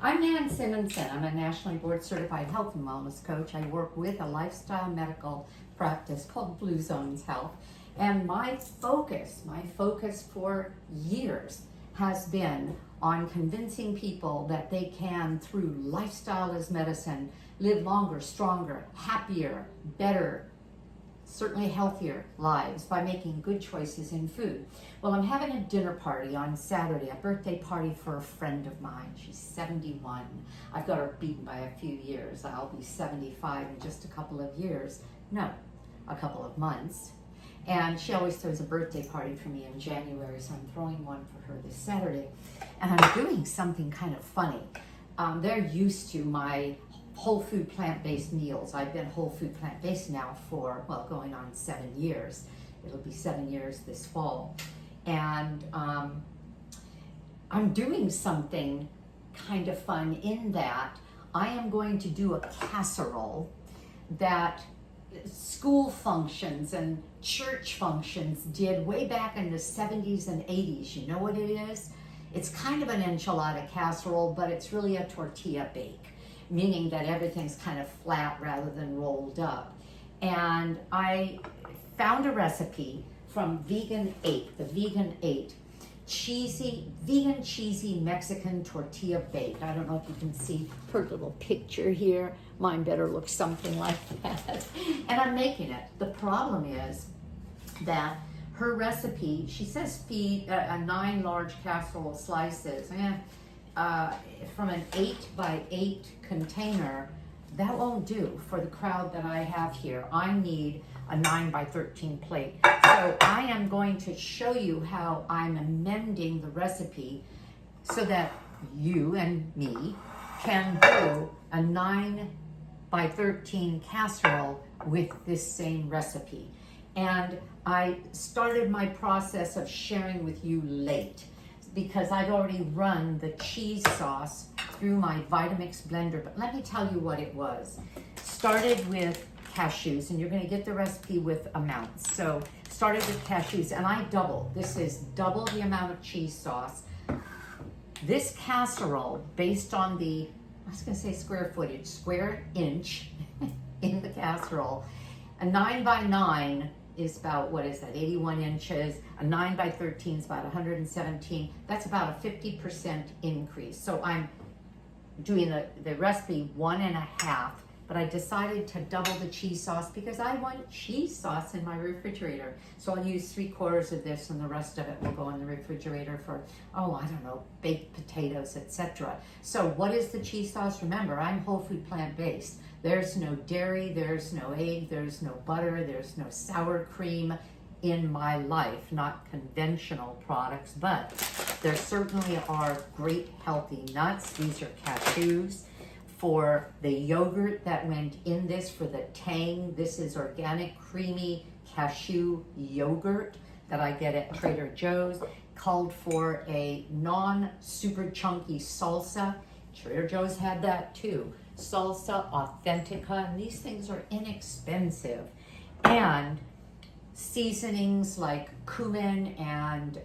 I'm Nan Simonsen. I'm a nationally board certified health and wellness coach. I work with a lifestyle medical practice called Blue Zones Health. And my focus for years has been on convincing people that they can, through lifestyle as medicine, live longer, stronger, happier, better, certainly healthier lives by making good choices in food. Well, I'm having a dinner party on Saturday, a birthday party for a friend of mine. She's 71. I've got her beaten by a few years. I'll be 75 in just a couple of years. No, a couple of months. And she always throws a birthday party for me in January, so I'm throwing one for her this Saturday. And I'm doing something kind of funny. They're used to my whole food plant-based meals. I've been whole food plant-based now for, well, going on 7 years. It'll be 7 years this fall. And I'm doing something kind of fun in that I am going to do a casserole that school functions and church functions did way back in the 70s and 80s. You know what it is? It's kind of an enchilada casserole, but it's really a tortilla bake, meaning that everything's kind of flat rather than rolled up. And I found a recipe from Vegan 8, the Vegan 8, vegan cheesy Mexican Tortilla Bake. I don't know if you can see her little picture here. Mine better look something like that. And I'm making it. The problem is that her recipe, she says feed 9 large casserole slices. From an 8 by 8 container, that won't do for the crowd that I have here. I need a 9 by 13 plate. So I am going to show you how I'm amending the recipe so that you and me can do a 9 by 13 casserole with this same recipe. And I started my process of sharing with you late, because I've already run the cheese sauce through my Vitamix blender. But let me tell you what it was. Started with cashews, and you're gonna get the recipe with amounts. So started with cashews, and I this is double the amount of cheese sauce. This casserole, based on the, I was gonna say square footage, square inch in the casserole, a 9 by 9 is about, what is that, 81 inches. A 9 by 13 is about 117. That's about a 50% increase. So I'm doing the recipe 1.5, but I decided to double the cheese sauce because I want cheese sauce in my refrigerator. So I'll use 3/4 of this, and the rest of it will go in the refrigerator for, oh, I don't know, baked potatoes, etc. So what is the cheese sauce? Remember, I'm whole food plant-based. There's no dairy, there's no egg, there's no butter, there's no sour cream in my life, not conventional products, but there certainly are great healthy nuts. These are cashews. For the yogurt that went in this, for the tang, this is organic creamy cashew yogurt that I get at Trader Joe's. Called for a non-super chunky salsa. Trader Joe's had that too. Salsa Authentica, and these things are inexpensive. And seasonings like cumin and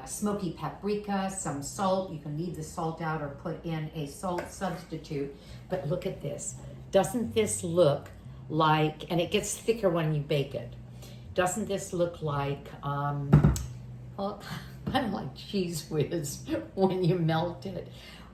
smoky paprika, some salt. You can leave the salt out or put in a salt substitute. But look at this. Doesn't this look like, and it gets thicker when you bake it, doesn't this look like, well, kind of like Cheese Whiz when you melt it?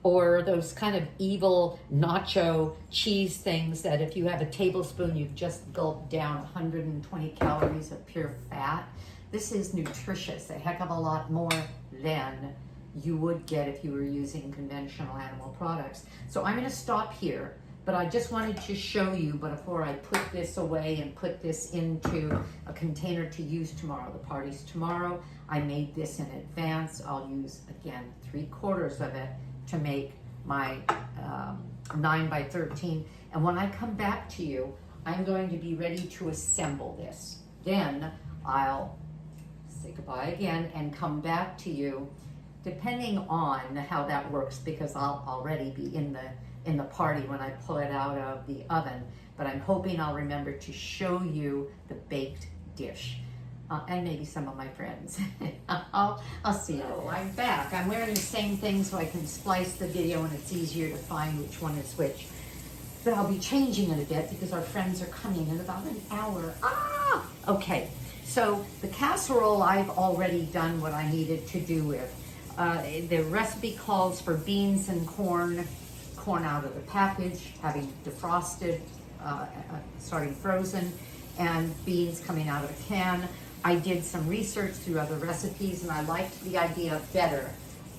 Or those kind of evil nacho cheese things that if you have a tablespoon, you've just gulped down 120 calories of pure fat. This is nutritious, a heck of a lot more than you would get if you were using conventional animal products. So I'm gonna stop here, but I just wanted to show you, but before I put this away and put this into a container to use tomorrow, the party's tomorrow, I made this in advance. I'll use, again, 3/4 of it to make my 9 by 13. And when I come back to you, I'm going to be ready to assemble this. Then I'll say goodbye again and come back to you, depending on how that works, because I'll already be in the party when I pull it out of the oven. But I'm hoping I'll remember to show you the baked dish. and maybe some of my friends. I'll see you. Oh, I'm back. I'm wearing the same thing so I can splice the video and it's easier to find which one is which. But I'll be changing it a bit because our friends are coming in about an hour. Okay, so the casserole I've already done what I needed to do with. The recipe calls for beans and corn out of the package, having defrosted, starting frozen, and beans coming out of a can. I did some research through other recipes and I liked the idea better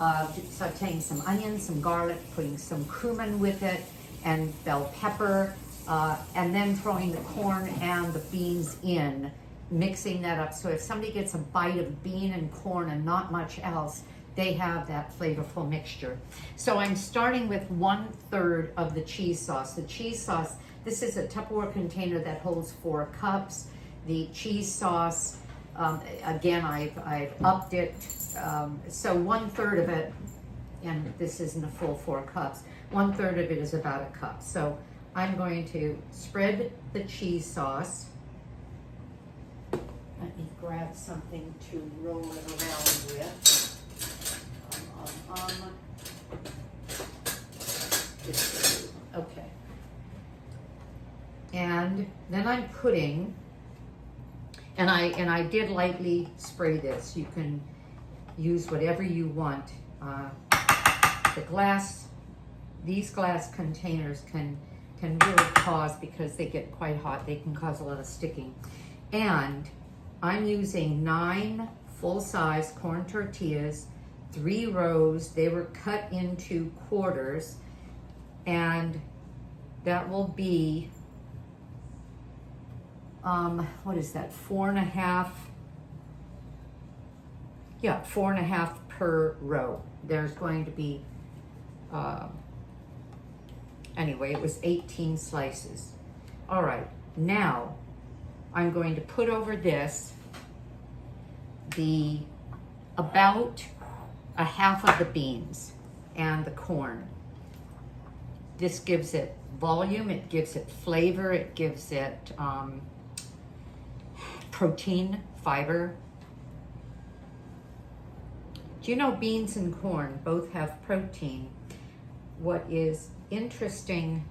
of sauteing some onions, some garlic, putting some cumin with it, and bell pepper, and then throwing the corn and the beans in, mixing that up. So if somebody gets a bite of bean and corn and not much else, they have that flavorful mixture. So I'm starting with 1/3 of the cheese sauce. The cheese sauce, this is a Tupperware container that holds 4 cups. The cheese sauce, again, I've upped it. So 1/3 of it, and this isn't a full 4 cups, 1/3 of it is about a cup. So I'm going to spread the cheese sauce. Let me grab something to roll it around with. Okay. And then I'm putting, and I did lightly spray this. You can use whatever you want. These glass containers can really cause, because they get quite hot, they can cause a lot of sticking. And I'm using 9 full-size corn tortillas, 3 rows. They were cut into quarters, and that will be, what is that, 4.5? Yeah, 4.5 per row. There's going to be, anyway, it was 18 slices. All right, now I'm going to put over this about a half of the beans and the corn. This gives it volume, it gives it flavor, it gives it protein, fiber. Do you know beans and corn both have protein? What is interesting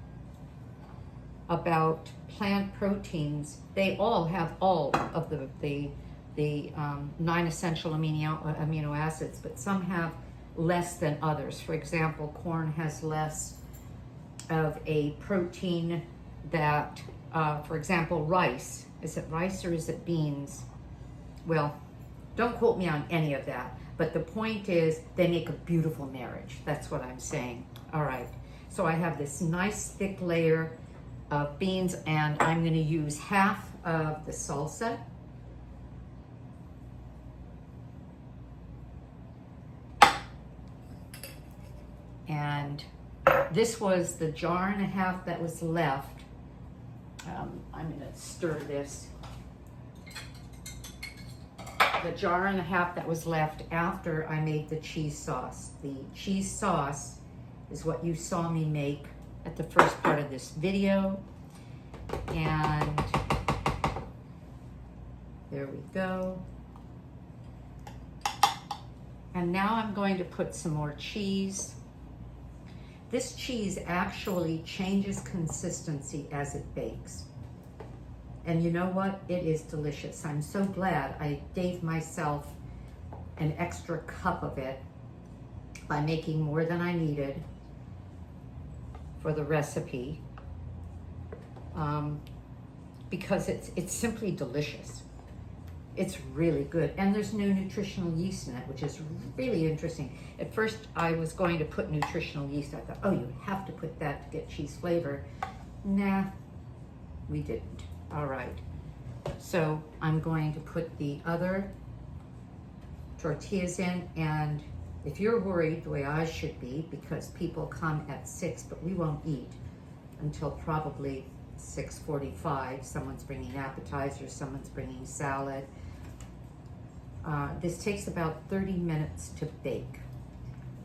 about plant proteins, they all have all of the 9 essential amino acids, but some have less than others. For example, corn has less of a protein that, for example, rice. Is it rice or is it beans? Well, don't quote me on any of that, but the point is they make a beautiful marriage. That's what I'm saying. All right, so I have this nice thick layer of beans, and I'm going to use half of the salsa. And this was the 1.5 jars that was left. I'm going to stir this. The 1.5 jars that was left after I made the cheese sauce. The cheese sauce is what you saw me make at the first part of this video. And there we go. And now I'm going to put some more cheese. This cheese actually changes consistency as it bakes. And you know what? It is delicious. I'm so glad I gave myself an extra cup of it by making more than I needed for the recipe, because it's simply delicious. It's really good, and there's no nutritional yeast in it, which is really interesting. At first, I was going to put nutritional yeast. I thought, oh, you have to put that to get cheese flavor. Nah, we didn't. All right, so I'm going to put the other tortillas in, and if you're worried the way I should be, because people come at 6, but we won't eat until probably 6:45. Someone's bringing appetizers, someone's bringing salad. This takes about 30 minutes to bake,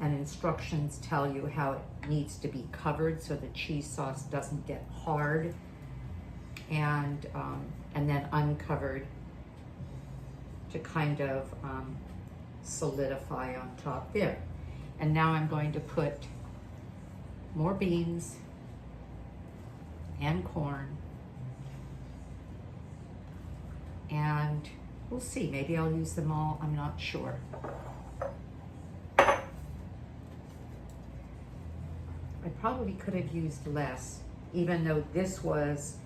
and instructions tell you how it needs to be covered so the cheese sauce doesn't get hard, and then uncovered. to kind of solidify on top there. And now I'm going to put more beans and corn, and we'll see, maybe I'll use them all, I'm not sure. I probably could have used less, even though this was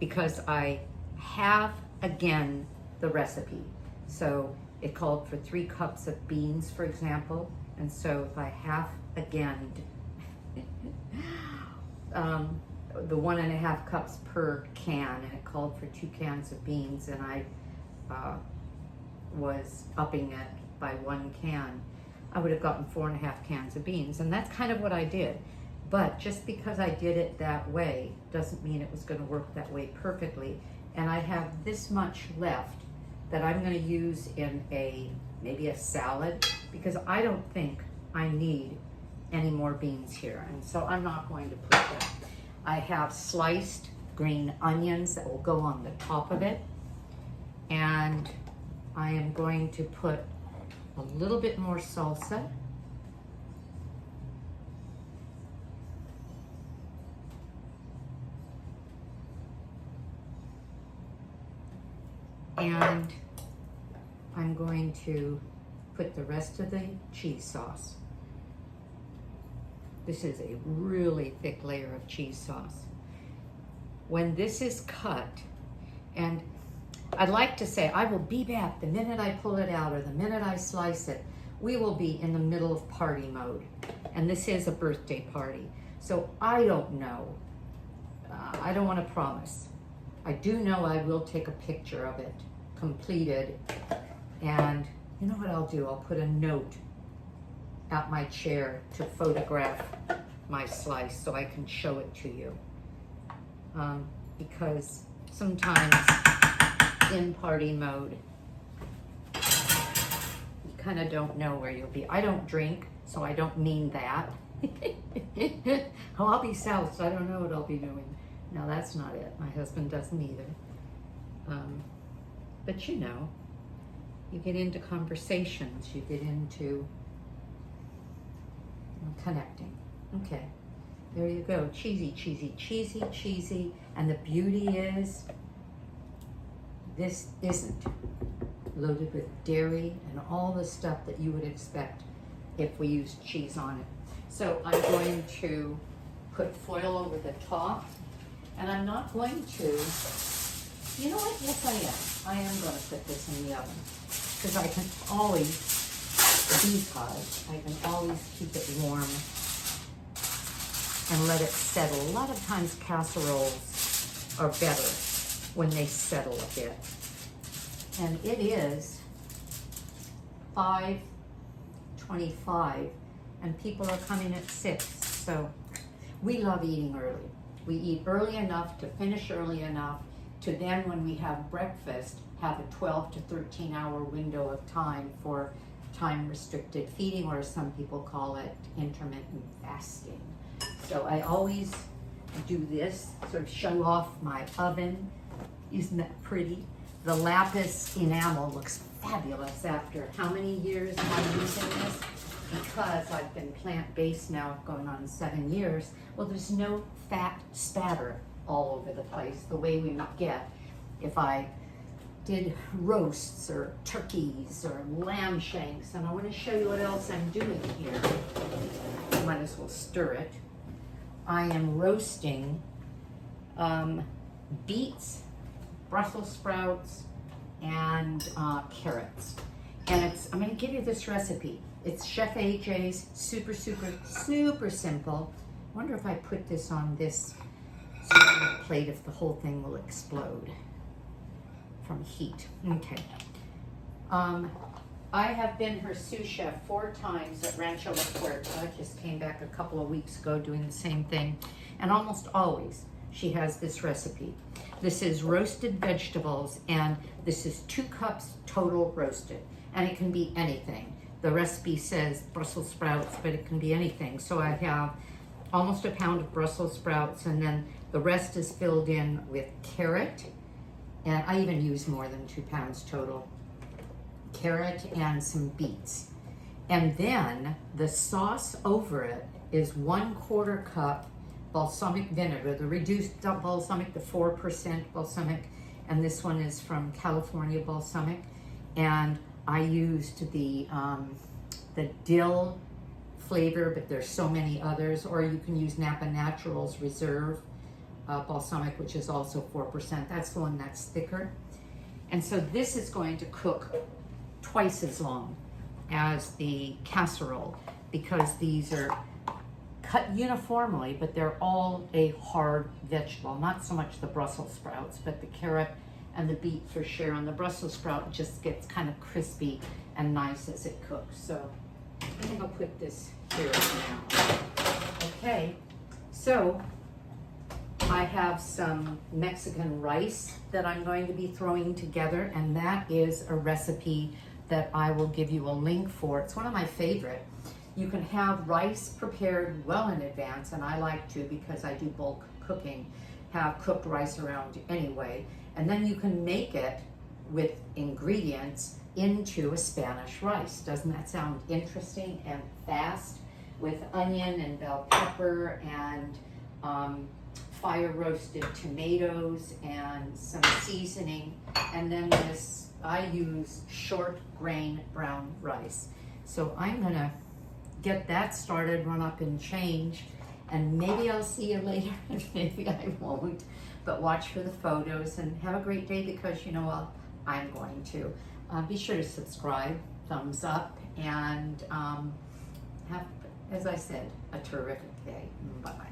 because I have again the recipe. So it called for 3 cups of beans, for example, and so if I half again the 1.5 cups per can, and it called for 2 cans of beans, and I was upping it by 1 can, I would have gotten 4.5 cans of beans, and that's kind of what I did. But just because I did it that way doesn't mean it was going to work that way perfectly. And I have this much left that I'm going to use in maybe a salad, because I don't think I need any more beans here, and so I'm not going to put that. I have sliced green onions that will go on the top of it, and I am going to put a little bit more salsa. And I'm going to put the rest of the cheese sauce. This is a really thick layer of cheese sauce. When this is cut, and I'd like to say I will be back the minute I pull it out or the minute I slice it, we will be in the middle of party mode. And this is a birthday party. So I don't know. I don't want to promise. I do know I will take a picture of it completed, and you know what I'll do? I'll put a note at my chair to photograph my slice so I can show it to you. Because sometimes in party mode, you kind of don't know where you'll be. I don't drink, so I don't mean that. Oh, I'll be soused. I don't know what I'll be doing. No, that's not it. My husband doesn't either. But you know, you get into conversations, you get into connecting. Okay, there you go. Cheesy, cheesy, cheesy, cheesy. And the beauty is, this isn't loaded with dairy and all the stuff that you would expect if we used cheese on it. So I'm going to put foil over the top, and I'm not going to, you know what, yes I am going to put this in the oven, because I can always, keep it warm and let it settle. A lot of times casseroles are better when they settle a bit. And it is 5:25 and people are coming at 6. So we love eating early. We eat early enough to finish early enough to then, when we have breakfast, have a 12 to 13 hour window of time for time restricted feeding, or some people call it intermittent fasting. So I always do this, sort of show off my oven. Isn't that pretty? The lapis enamel looks fabulous after how many years am I using this? Because I've been plant-based now going on 7 years. Well, there's no fat spatter all over the place the way we would get if I did roasts or turkeys or lamb shanks. And I want to show you what else I'm doing here. I might as well stir it. I am roasting beets, Brussels sprouts, and carrots. And I'm going to give you this recipe. It's Chef AJ's, super, super, super simple. I wonder if I put this on this plate, if the whole thing will explode from heat. Okay. I have been her sous chef 4 times at Rancho La Puerta. I just came back a couple of weeks ago doing the same thing. And almost always she has this recipe. This is roasted vegetables, and this is 2 cups total roasted. And it can be anything. The recipe says Brussels sprouts, but it can be anything. So I have almost a pound of Brussels sprouts, and then the rest is filled in with carrot. And I even use more than 2 pounds total. carrot and some beets. And then the sauce over it is 1/4 cup balsamic vinegar, the reduced balsamic, the 4% balsamic, and this one is from California balsamic. And I used the dill flavor, but there's so many others, or you can use Napa Naturals Reserve balsamic, which is also 4%. That's the one that's thicker. And so this is going to cook twice as long as the casserole, because these are cut uniformly, but they're all a hard vegetable. Not so much the Brussels sprouts, but the carrot and the beet for sure. And the Brussels sprout just gets kind of crispy and nice as it cooks. So I think I'll put this here now. Okay, so I have some Mexican rice that I'm going to be throwing together, and that is a recipe that I will give you a link for. It's one of my favorite. You can have rice prepared well in advance, and I like to, because I do bulk cooking, have cooked rice around anyway. And then you can make it with ingredients into a Spanish rice. Doesn't that sound interesting and fast? With onion and bell pepper and fire roasted tomatoes and some seasoning. And then this, I use short grain brown rice. So I'm gonna get that started, run up and change, and maybe I'll see you later, and maybe I won't, but watch for the photos and have a great day, because you know what, I'm going to. Be sure to subscribe, thumbs up, and have, as I said, a terrific day. Bye-bye.